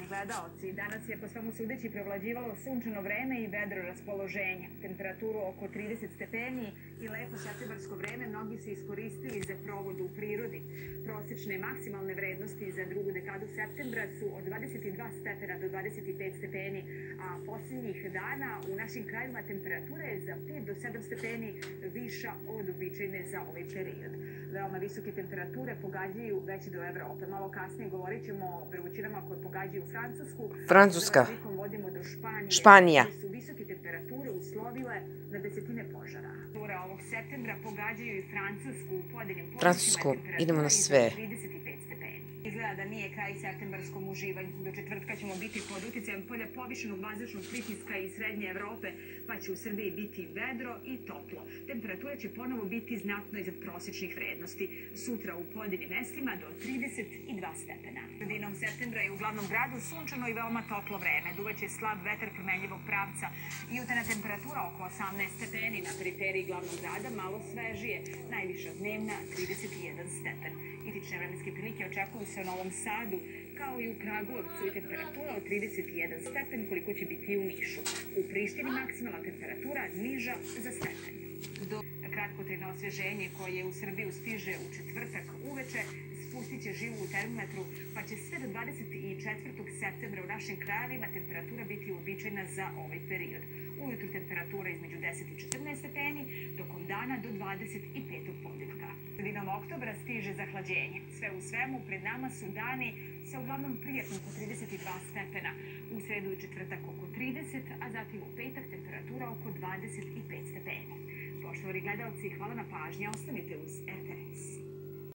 gledaoci, danas je po svemu sudeći prevlađivalo sunčano vreme i vedro raspoloženje. Temperaturu oko 30 stepeni i lepo septembarsko vreme mnogi se iskoristili za provod u prirodi. Prosječne maksimalne vrednosti za drugu dekadu septembra su od 22 stepena do 25 stepeni, a posljednjih dana u našim krajima temperatura je za 5 do 7 stepeni viša od uobičajene za ovaj period. Veoma visoke temperature pogađaju veći do Evrope. Malo kasnije govorit ćemo o vrućinama koje pogađaju Francusku. Francuska. Vodimo do Španija. Su visoke temperature uslovile na desetine požara. Ovog septembra pogađaju i Francusku u pojedinim Francusku, idemo na sve. 35 stepeni. Izgleda da nije kraj septembarskom uživanju. Do četvrtka ćemo biti pod uticajem polja povišenog vazdušnog pritiska iz srednje Evrope, pa će u Srbiji biti vedro i toplo. Temperatura će ponovo biti znatno iznad prosječnih vrednosti. Sutra u pojedinim mestima do 32 stepena. Sredinom septembra je u glavnom gradu sunčano i veoma toplo vreme. Duvaće slab vetar promenljivog pravca. Jutarnja temperatura oko 18 stepeni, na periferiji glavnog grada malo svežije. Najviša dnevna 31 stepen. Kritične vremenske prilike očekuju se u Novom Sadu, kao i u Kragujevcu, i temperatura od 31 stepen koliko će biti u Nišu. U Prištini maksimalna temperatura niža za stepen. Kratkotrajno osveženje koje u Srbiju stiže u četvrtak uveče spustit će živu u termometru, pa će sve do 24. septembra u našim krajevima temperatura biti uobičajena za ovaj period. Ujutru temperatura između 10 i 14 stepeni, tokom dana do 25. podneevka. Sredinom oktobra stiže zahlađenje. Sve u svemu, pred nama su dani sa uglavnom prijatno oko 32 stepena. U sredu i četvrtak oko 30, a zatim u petak temperatura oko 25 stepeni. Poštovani gledalci, hvala na pažnji, ostanite uz RTS.